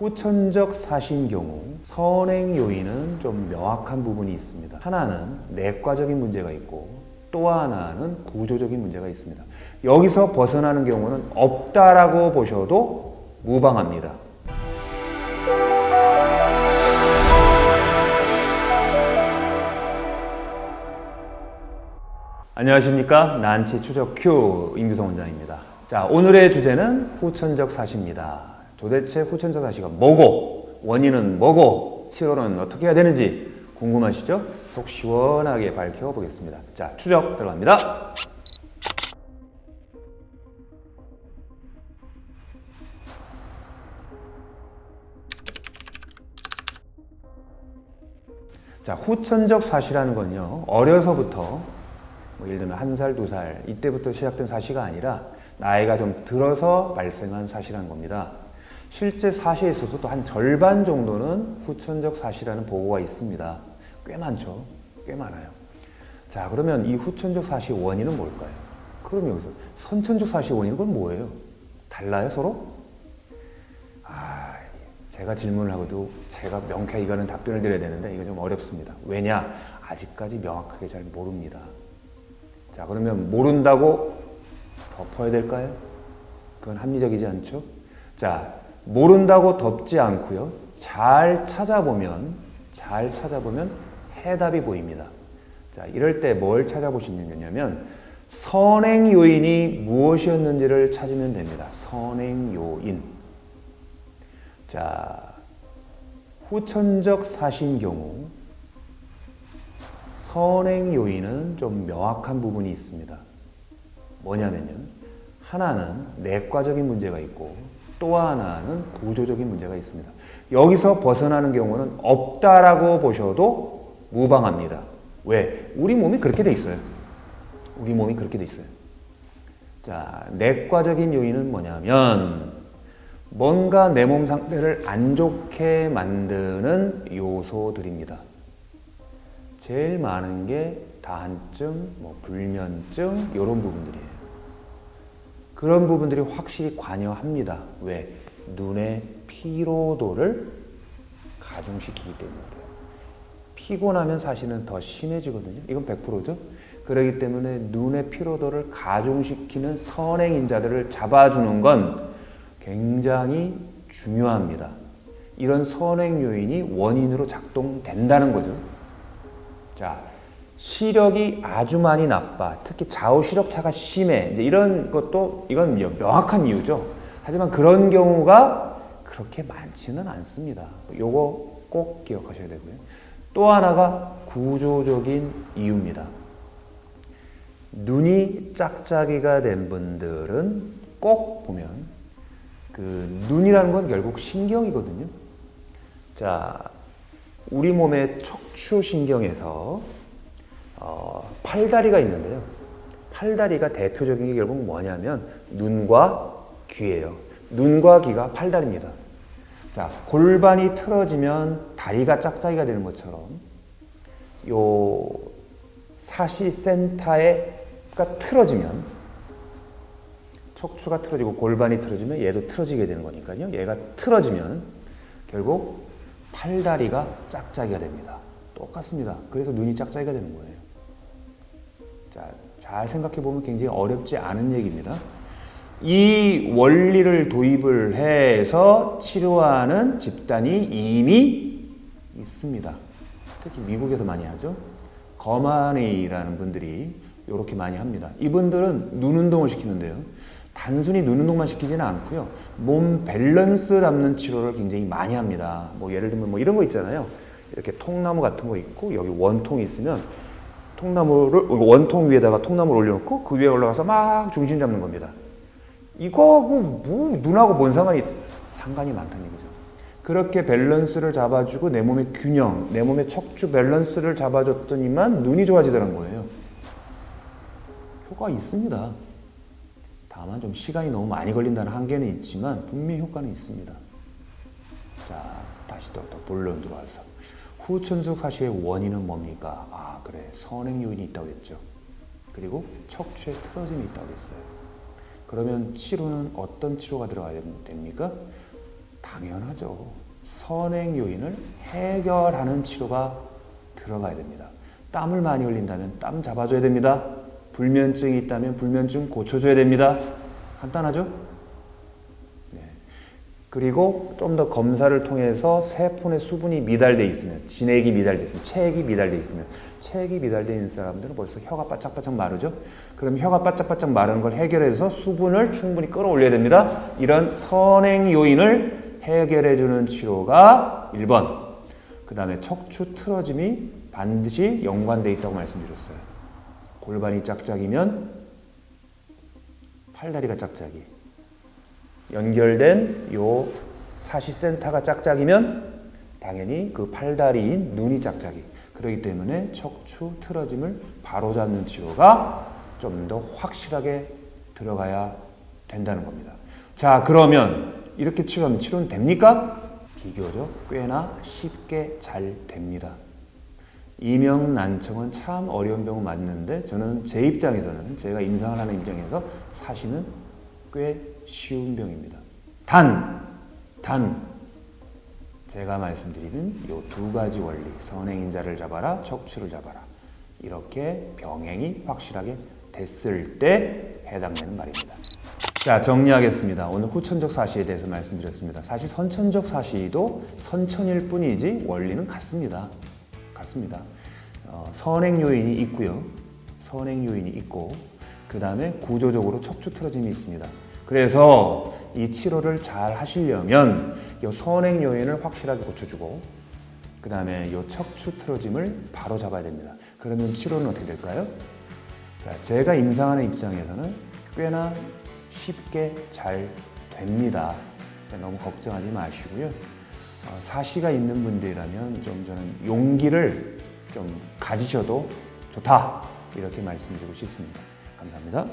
후천적 사시인 경우 선행 요인은 좀 명확한 부분이 있습니다. 하나는 내과적인 문제가 있고 또 하나는 구조적인 문제가 있습니다. 여기서 벗어나는 경우는 없다라고 보셔도 무방합니다. 안녕하십니까? 난치 추적 큐 임규성 원장입니다. 자, 오늘의 주제는 후천적 사시입니다. 도대체 후천적 사시가 뭐고, 원인은 뭐고, 치료는 어떻게 해야 되는지 궁금하시죠? 속 시원하게 밝혀보겠습니다. 자, 추적 들어갑니다. 자, 후천적 사시라는 건요, 어려서부터 예를 들면 1살, 2살 이때부터 시작된 사시가 아니라 나이가 좀 들어서 발생한 사시라는 겁니다. 실제 사시에 있어서 또 한 절반 정도는 후천적 사시라는 보고가 있습니다. 꽤 많죠. 꽤 많아요. 자, 그러면 이 후천적 사시의 원인은 뭘까요? 그럼 여기서 선천적 사시의 원인은 그건 뭐예요? 달라요, 서로? 제가 질문을 하고도 제가 명쾌하게 이거는 답변을 드려야 되는데 이거 좀 어렵습니다. 왜냐? 아직까지 명확하게 잘 모릅니다. 자, 그러면 모른다고 덮어야 될까요? 그건 합리적이지 않죠? 자, 모른다고 덮지 않고요. 잘 찾아보면 해답이 보입니다. 자, 이럴 때 뭘 찾아보시면 되냐면 선행 요인이 무엇이었는지를 찾으면 됩니다. 선행 요인. 자, 후천적 사시인 경우 선행 요인은 좀 명확한 부분이 있습니다. 뭐냐면요. 하나는 내과적인 문제가 있고 또 하나는 구조적인 문제가 있습니다. 여기서 벗어나는 경우는 없다라고 보셔도 무방합니다. 왜? 우리 몸이 그렇게 돼 있어요. 우리 몸이 그렇게 돼 있어요. 자, 내과적인 요인은 뭐냐면 뭔가 내 몸 상태를 안 좋게 만드는 요소들입니다. 제일 많은 게 다한증, 불면증 이런 부분들이에요. 그런 부분들이 확실히 관여합니다. 왜? 눈의 피로도를 가중시키기 때문이에요. 피곤하면 사실은 더 심해지거든요. 이건 100%죠. 그렇기 때문에 눈의 피로도를 가중시키는 선행인자들을 잡아주는 건 굉장히 중요합니다. 이런 선행 요인이 원인으로 작동된다는 거죠. 자, 시력이 아주 많이 나빠. 특히 좌우 시력차가 심해. 이제 이런 것도 이건 명확한 이유죠. 하지만 그런 경우가 그렇게 많지는 않습니다. 요거 꼭 기억하셔야 되고요. 또 하나가 구조적인 이유입니다. 눈이 짝짝이가 된 분들은 꼭 보면 그 눈이라는 건 결국 신경이거든요. 자, 우리 몸의 척추신경에서 팔다리가 있는데요. 팔다리가 대표적인 게 결국 뭐냐면 눈과 귀예요. 눈과 귀가 팔다리입니다. 자, 골반이 틀어지면 다리가 짝짝이가 되는 것처럼 요 사시 센터가 틀어지면 척추가 틀어지고 골반이 틀어지면 얘도 틀어지게 되는 거니까요. 얘가 틀어지면 결국 팔다리가 짝짝이가 됩니다. 똑같습니다. 그래서 눈이 짝짝이가 되는 거예요. 자, 잘 생각해 보면 굉장히 어렵지 않은 얘기입니다. 이 원리를 도입을 해서 치료하는 집단이 이미 있습니다. 특히 미국에서 많이 하죠. 거마니라는 분들이 이렇게 많이 합니다. 이분들은 눈 운동을 시키는데요. 단순히 눈 운동만 시키지는 않고요. 몸 밸런스 잡는 치료를 굉장히 많이 합니다. 예를 들면 이런 거 있잖아요. 이렇게 통나무 같은 거 있고 여기 원통이 있으면 통나무를 원통 위에다가 통나무를 올려놓고 그 위에 올라가서 막 중심 잡는 겁니다. 이거하고 눈하고 뭔 상관이 많다는 얘기죠. 그렇게 밸런스를 잡아주고 내 몸의 균형, 내 몸의 척추 밸런스를 잡아줬더니만 눈이 좋아지더란 거예요. 효과가 있습니다. 다만 좀 시간이 너무 많이 걸린다는 한계는 있지만 분명히 효과는 있습니다. 자, 다시 또 본론 들어와서 후천적 사시의 원인은 뭡니까? 그래, 선행 요인이 있다고 했죠. 그리고 척추에 틀어짐이 있다고 했어요. 그러면 치료는 어떤 치료가 들어가야 됩니까? 당연하죠. 선행 요인을 해결하는 치료가 들어가야 됩니다. 땀을 많이 흘린다면 땀 잡아줘야 됩니다. 불면증이 있다면 불면증 고쳐줘야 됩니다. 간단하죠? 네. 그리고 좀 더 검사를 통해서 세포내 수분이 미달돼 있으면, 진액이 미달돼 있으면, 체액이 미달돼 있으면, 체액이 미달돼 있는 사람들은 벌써 혀가 바짝바짝 마르죠? 그럼 혀가 바짝바짝 마른 걸 해결해서 수분을 충분히 끌어올려야 됩니다. 이런 선행 요인을 해결해주는 치료가 1번. 그 다음에 척추 틀어짐이 반드시 연관되어 있다고 말씀드렸어요. 골반이 짝짝이면 팔다리가 짝짝이. 연결된 요 사시센터가 짝짝이면 당연히 그 팔다리인 눈이 짝짝이. 그렇기 때문에 척추 틀어짐을 바로잡는 치료가 좀 더 확실하게 들어가야 된다는 겁니다. 자, 그러면 이렇게 치료하면 치료는 됩니까? 비교적 꽤나 쉽게 잘 됩니다. 이명난청은 참 어려운 병은 맞는데 저는 제 입장에서는, 제가 임상을 하는 입장에서 사실은 꽤 쉬운 병입니다. 단 제가 말씀드리는 이 두 가지 원리, 선행인자를 잡아라, 척추를 잡아라, 이렇게 병행이 확실하게 됐을 때 해당되는 말입니다. 자, 정리하겠습니다. 오늘 후천적 사시에 대해서 말씀드렸습니다. 사실 선천적 사시도 선천일 뿐이지 원리는 같습니다. 선행 요인이 있고요. 선행 요인이 있고, 그 다음에 구조적으로 척추 틀어짐이 있습니다. 그래서 이 치료를 잘 하시려면 이 선행 요인을 확실하게 고쳐주고, 그 다음에 이 척추 틀어짐을 바로 잡아야 됩니다. 그러면 치료는 어떻게 될까요? 자, 제가 임상하는 입장에서는 꽤나 쉽게 잘 됩니다. 너무 걱정하지 마시고요. 사시가 있는 분들이라면 좀 저는 용기를 좀 가지셔도 좋다, 이렇게 말씀드리고 싶습니다. 감사합니다.